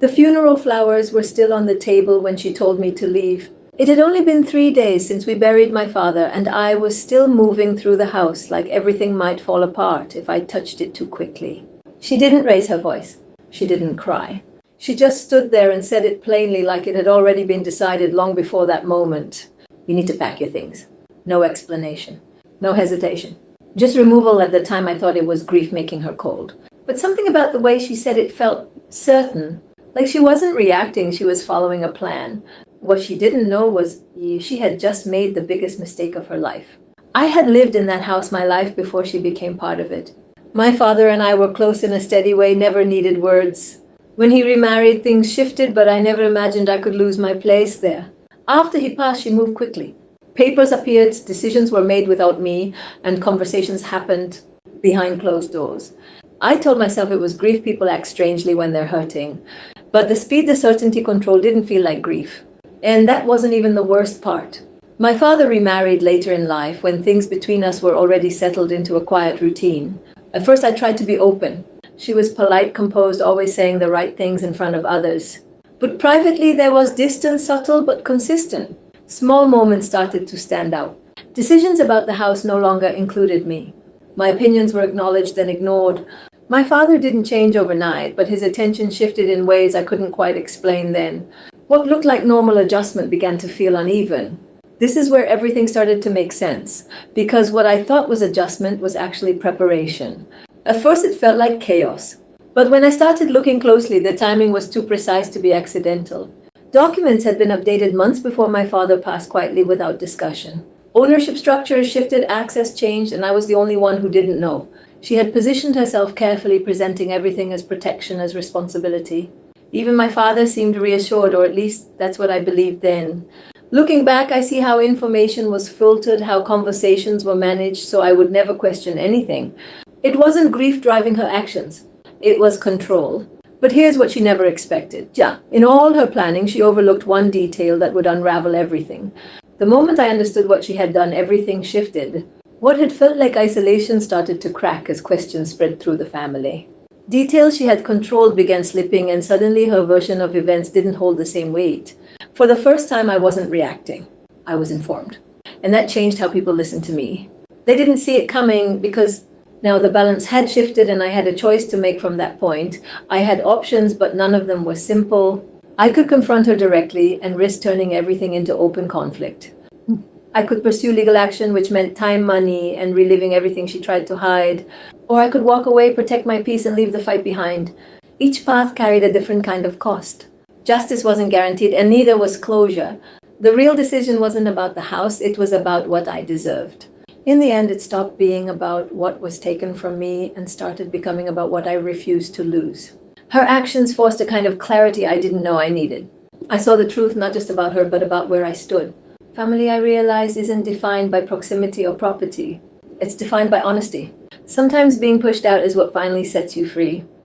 The funeral flowers were still on the table when she told me to leave. It had only been 3 days since we buried my father, and I was still moving through the house like everything might fall apart if I touched it too quickly. She didn't raise her voice. She didn't cry. She just stood there and said it plainly, like it had already been decided long before that moment. You need to pack your things. No explanation. No hesitation. Just removal. At the time I thought it was grief making her cold. But something about the way she said it felt certain. Like she wasn't reacting, she was following a plan. What she didn't know was she had just made the biggest mistake of her life. I had lived in that house my life before she became part of it. My father and I were close in a steady way, never needed words. When he remarried, things shifted, but I never imagined I could lose my place there. After he passed, she moved quickly. Papers appeared, decisions were made without me, and conversations happened behind closed doors. I told myself it was grief. People act strangely when they're hurting. But the speed the certainty controlled didn't feel like grief. And that wasn't even the worst part. My father remarried later in life when things between us were already settled into a quiet routine. At first I tried to be open. She was polite, composed, always saying the right things in front of others. But privately there was distance, subtle but consistent. Small moments started to stand out. Decisions about the house no longer included me. My opinions were acknowledged and ignored. My father didn't change overnight, but his attention shifted in ways I couldn't quite explain then. What looked like normal adjustment began to feel uneven. This is where everything started to make sense, because what I thought was adjustment was actually preparation. At first it felt like chaos, but when I started looking closely, the timing was too precise to be accidental. Documents had been updated months before my father passed quietly without discussion. Ownership structures shifted, access changed, and I was the only one who didn't know. She had positioned herself carefully, presenting everything as protection, as responsibility. Even my father seemed reassured, or at least that's what I believed then. Looking back, I see how information was filtered, how conversations were managed, so I would never question anything. It wasn't grief driving her actions. It was control. But here's what she never expected. Yeah, in all her planning, she overlooked one detail that would unravel everything. The moment I understood what she had done, everything shifted. What had felt like isolation started to crack as questions spread through the family. Details she had controlled began slipping, and suddenly her version of events didn't hold the same weight. For the first time, I wasn't reacting. I was informed. And that changed how people listened to me. They didn't see it coming because now the balance had shifted and I had a choice to make from that point. I had options, but none of them were simple. I could confront her directly and risk turning everything into open conflict. I could pursue legal action, which meant time, money, and reliving everything she tried to hide. Or I could walk away, protect my peace, and leave the fight behind. Each path carried a different kind of cost. Justice wasn't guaranteed, and neither was closure. The real decision wasn't about the house, it was about what I deserved. In the end, it stopped being about what was taken from me and started becoming about what I refused to lose. Her actions forced a kind of clarity I didn't know I needed. I saw the truth not just about her, but about where I stood. Family, I realized, isn't defined by proximity or property. It's defined by honesty. Sometimes being pushed out is what finally sets you free.